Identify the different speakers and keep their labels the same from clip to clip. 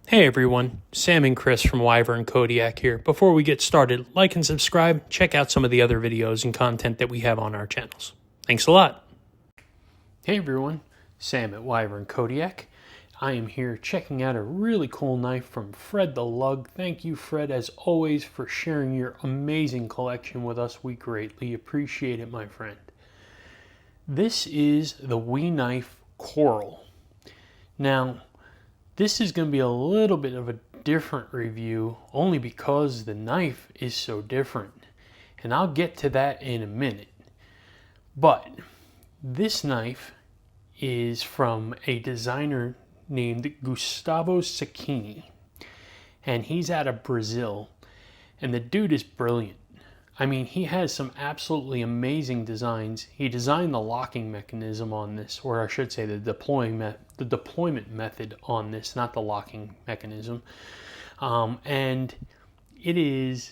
Speaker 1: Hey everyone, Sam and Chris from Wyvern Kodiak here. Before we get started, like and subscribe, check out some of the other videos and content that we have on our channels. Thanks a lot. Hey everyone, Sam at Wyvern Kodiak. I am here checking out a really cool knife from Fred the Lug. Thank you, Fred, as always, for sharing your amazing collection with us. We greatly appreciate it, my friend. This is the We Knife Coral. Now, this is going to be a little bit of a different review only because the knife is so different. And I'll get to that in a minute. But this knife is from a designer named Gustavo Cecchini. And he's out of Brazil. And the dude is brilliant. I mean, he has some absolutely amazing designs. He designed the locking mechanism on this, or I should say the deployment method on this, not the locking mechanism. And it is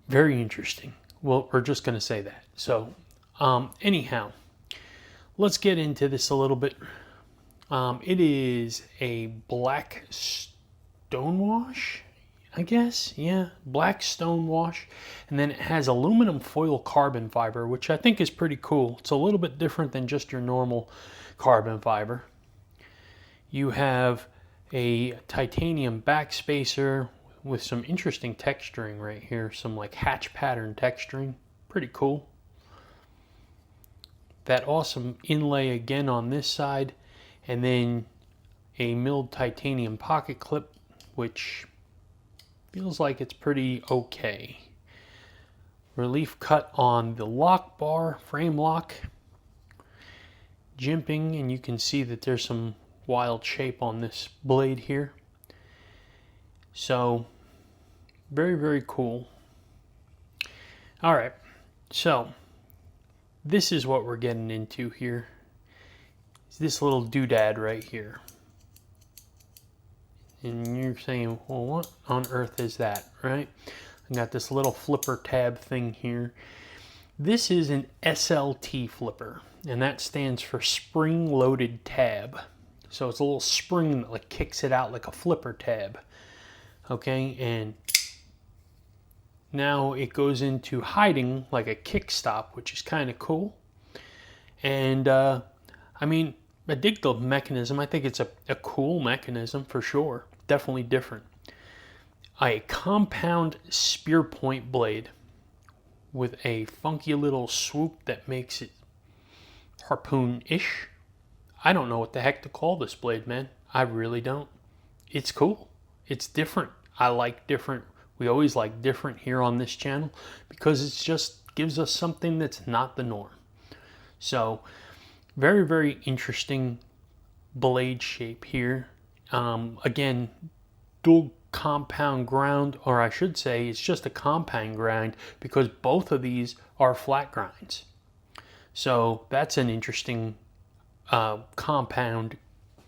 Speaker 1: very interesting. Well, we're just going to say that. So, anyhow, let's get into this a little bit. It is a black stonewash, I guess, yeah, black stone wash, and then it has aluminum foil carbon fiber, which I think is pretty cool. It's a little bit different than just your normal carbon fiber. You have a titanium backspacer with some interesting texturing right here, some like hatch pattern texturing, pretty cool. That awesome inlay again on this side, and then a milled titanium pocket clip, which feels like it's pretty okay. Relief cut on the lock bar, frame lock. Jimping, and you can see that there's some wild shape on this blade here. So, very, very cool. Alright, so this is what we're getting into here. It's this little doodad right here. And you're saying, well, what on earth is that, right? I got this little flipper tab thing here. This is an SLT flipper, and that stands for spring-loaded tab. So it's a little spring that like kicks it out like a flipper tab. Okay, and now it goes into hiding like a kickstop, which is kind of cool. And I mean, I dig the mechanism. I think it's a cool mechanism for sure. Definitely different. A compound spear point blade with a funky little swoop that makes it harpoon-ish. I don't know what the heck to call this blade, man. I really don't. It's cool. It's different. I like different. We always like different here on this channel because it just gives us something that's not the norm. So, very, very interesting blade shape here. Again, dual compound ground, or I should say it's just a compound grind because both of these are flat grinds. So that's an interesting compound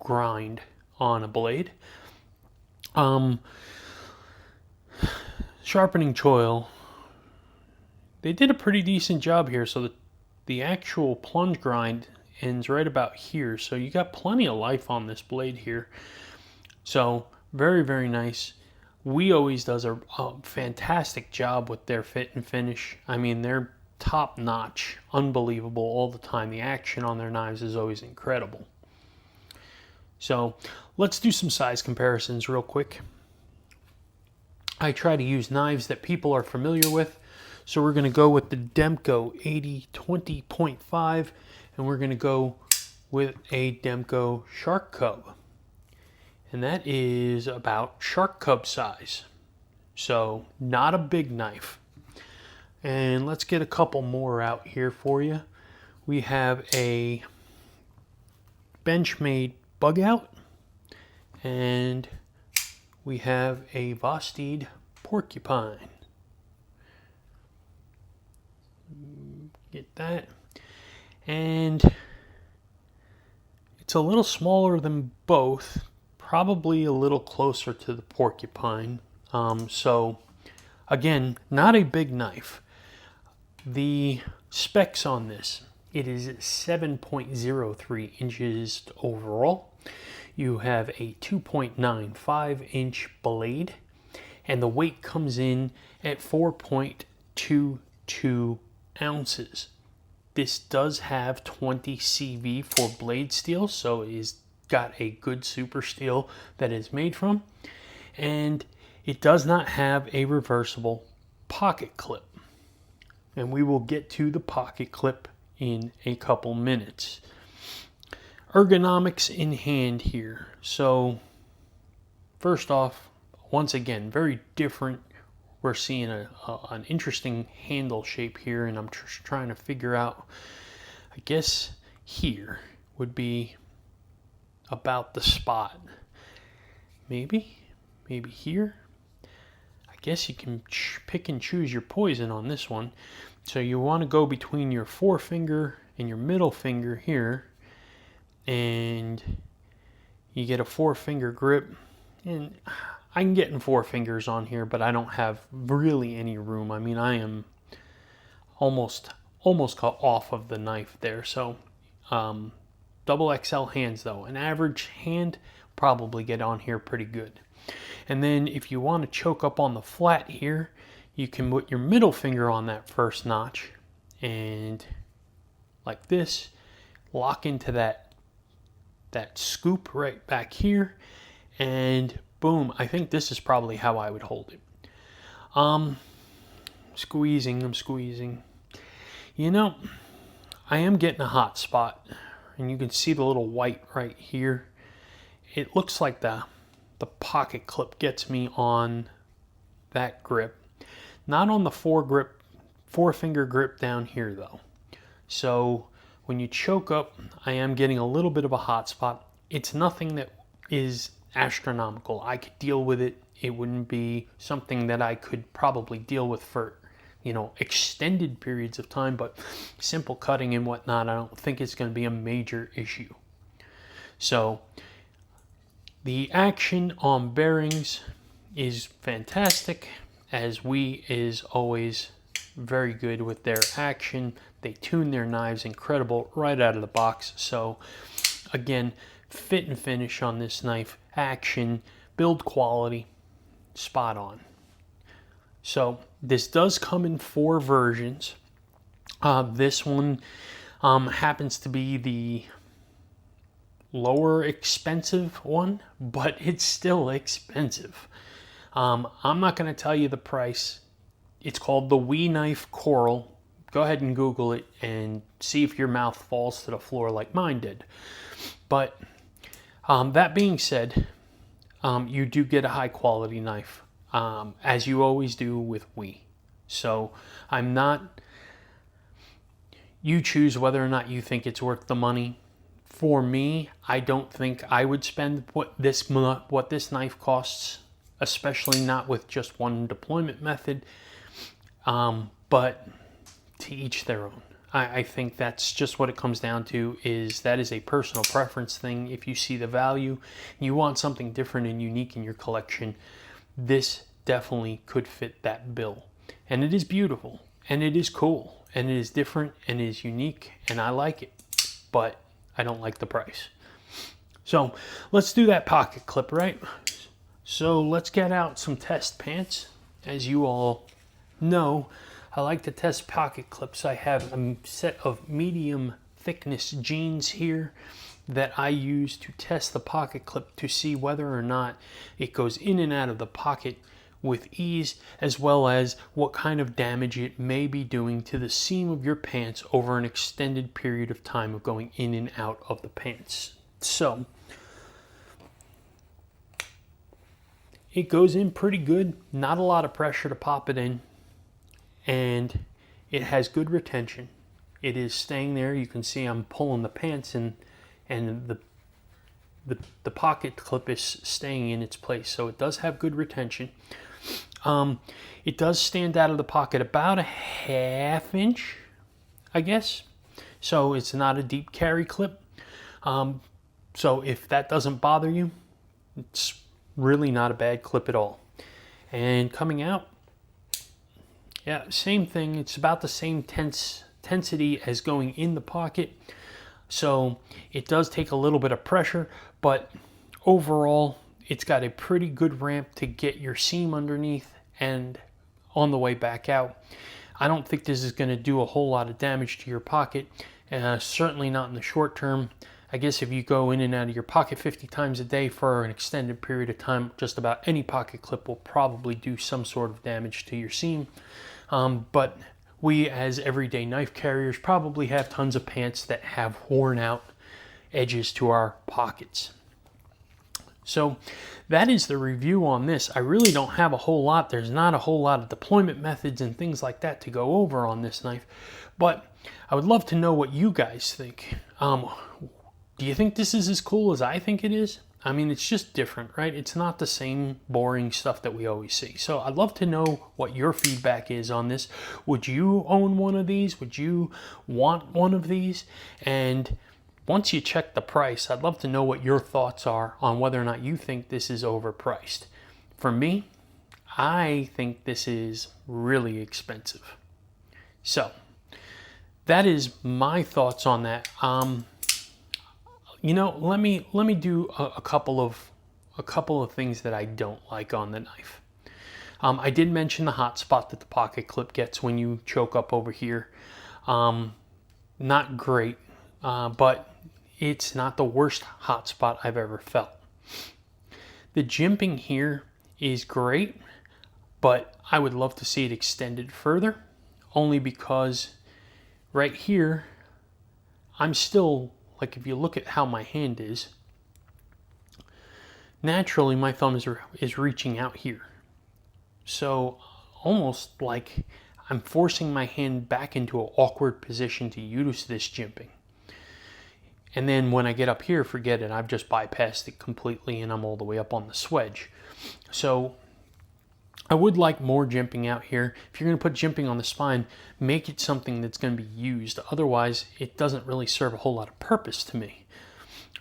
Speaker 1: grind on a blade. Sharpening choil. They did a pretty decent job here, so the actual plunge grind ends right about here, so you got plenty of life on this blade here. So very, very nice. We always does a fantastic job with their fit and finish. I mean, they're top notch, unbelievable all the time. The action on their knives is always incredible. So let's do some size comparisons real quick. I try to use knives that people are familiar with. So we're going to go with the Demko 80-20.5, and we're going to go with a Demko Shark Cub. And that is about shark cub size. So not a big knife. And let's get a couple more out here for you. We have a Benchmade Bug Out. And we have a Vostede Porcupine. Get that. And it's a little smaller than both. Probably a little closer to the porcupine. So again, not a big knife. The specs on this, it is 7.03 inches overall. You have a 2.95-inch blade, and the weight comes in at 4.22 ounces. This does have 20 CV for blade steel, so it's got a good super steel that it's made from. And it does not have a reversible pocket clip. And we will get to the pocket clip in a couple minutes. Ergonomics in hand here. So first off, once again, very different. We're seeing an interesting handle shape here, and I'm trying to figure out, I guess here would be about the spot. Maybe here. I guess you can pick and choose your poison on this one. So you want to go between your forefinger and your middle finger here, and you get a 4-finger grip. And I'm getting 4 fingers on here, but I don't have really any room. I mean, I am almost cut off of the knife there. So double XL hands though. An average hand probably get on here pretty good. And then if you want to choke up on the flat here, you can put your middle finger on that first notch and like this, lock into that scoop right back here, and boom. I think this is probably how I would hold it. I'm squeezing. You know, I am getting a hot spot, and you can see the little white right here. It looks like the pocket clip gets me on that grip, not on the 4-finger grip down here though. So when you choke up, I am getting a little bit of a hot spot. It's nothing that is astronomical. I could deal with it. It wouldn't be something that I could probably deal with for, extended periods of time, but simple cutting and whatnot, I don't think it's going to be a major issue. So the action on bearings is fantastic, as is always very good with their action. They tune their knives incredible right out of the box. So again, fit and finish on this knife, action, build quality, spot on. So this does come in 4 versions. This one happens to be the lower expensive one, but it's still expensive. I'm not going to tell you the price. It's called the Wee Knife Coral. Go ahead and Google it and see if your mouth falls to the floor like mine did. But that being said, you do get a high quality knife, as you always do with Wee. So you choose whether or not you think it's worth the money. For me, I don't think I would spend what this knife costs, especially not with just one deployment method. But to each their own. I think that's just what it comes down to, that is a personal preference thing. If you see the value, and you want something different and unique in your collection, this definitely could fit that bill. And it is beautiful, and it is cool, and it is different, and it is unique, and I like it. But I don't like the price. So let's do that pocket clip, right? So let's get out some test pants. As you all know, I like to test pocket clips. I have a set of medium thickness jeans here that I use to test the pocket clip to see whether or not it goes in and out of the pocket with ease, as well as what kind of damage it may be doing to the seam of your pants over an extended period of time of going in and out of the pants. So it goes in pretty good, not a lot of pressure to pop it in, and it has good retention. It is staying there. You can see I'm pulling the pants in, and the pocket clip is staying in its place, so it does have good retention. It does stand out of the pocket about a 1/2 inch, I guess. So it's not a deep carry clip. So if that doesn't bother you, it's really not a bad clip at all. And coming out, yeah, same thing. It's about the same tensity as going in the pocket. So it does take a little bit of pressure, but overall, it's got a pretty good ramp to get your seam underneath and on the way back out. I don't think this is going to do a whole lot of damage to your pocket, certainly not in the short term. I guess if you go in and out of your pocket 50 times a day for an extended period of time, just about any pocket clip will probably do some sort of damage to your seam. But we as everyday knife carriers probably have tons of pants that have worn out edges to our pockets. So that is the review on this. I really don't have a whole lot. There's not a whole lot of deployment methods and things like that to go over on this knife, but I would love to know what you guys think. Do you think this is as cool as I think it is? I mean, it's just different, right? It's not the same boring stuff that we always see. So I'd love to know what your feedback is on this. Would you own one of these? Would you want one of these? And once you check the price, I'd love to know what your thoughts are on whether or not you think this is overpriced. For me, I think this is really expensive. So that is my thoughts on that. You know, let me do a couple of things that I don't like on the knife. I did mention the hot spot that the pocket clip gets when you choke up over here. Not great, but it's not the worst hot spot I've ever felt. The jimping here is great, but I would love to see it extended further, only because right here, I'm still, like, if you look at how my hand is, naturally my thumb is reaching out here. So almost like I'm forcing my hand back into an awkward position to use this jimping. And then when I get up here, forget it, I've just bypassed it completely and I'm all the way up on the swedge. So I would like more jimping out here. If you're going to put jimping on the spine, make it something that's going to be used. Otherwise, it doesn't really serve a whole lot of purpose to me.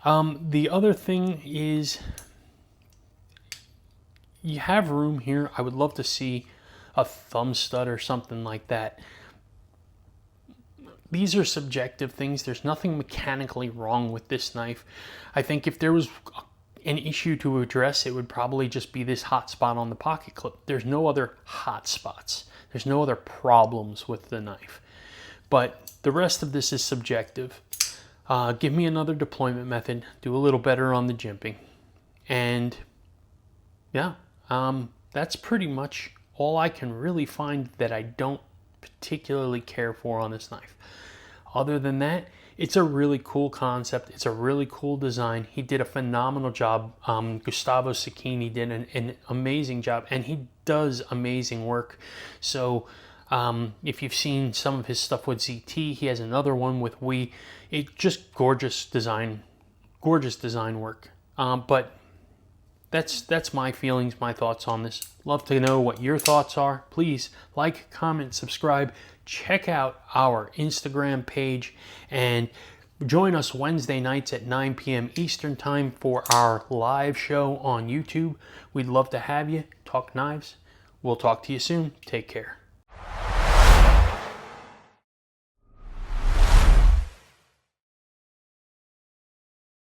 Speaker 1: The other thing is you have room here. I would love to see a thumb stud or something like that. These are subjective things. There's nothing mechanically wrong with this knife. I think if there was an issue to address, it would probably just be this hot spot on the pocket clip. There's no other hot spots. There's no other problems with the knife. But the rest of this is subjective. Give me another deployment method. Do a little better on the jimping. And yeah, that's pretty much all I can really find that I don't particularly care for on this knife. Other than that, it's a really cool concept. It's a really cool design. He did a phenomenal job. Gustavo Cecchini did an amazing job, and he does amazing work. So if you've seen some of his stuff with ZT, he has another one with We. It just gorgeous design work. But that's my feelings, my thoughts on this. Love to know what your thoughts are. Please like, comment, subscribe. Check out our Instagram page and join us Wednesday nights at 9 p.m. Eastern Time for our live show on YouTube. We'd love to have you. Talk Knives. We'll talk to you soon. Take care.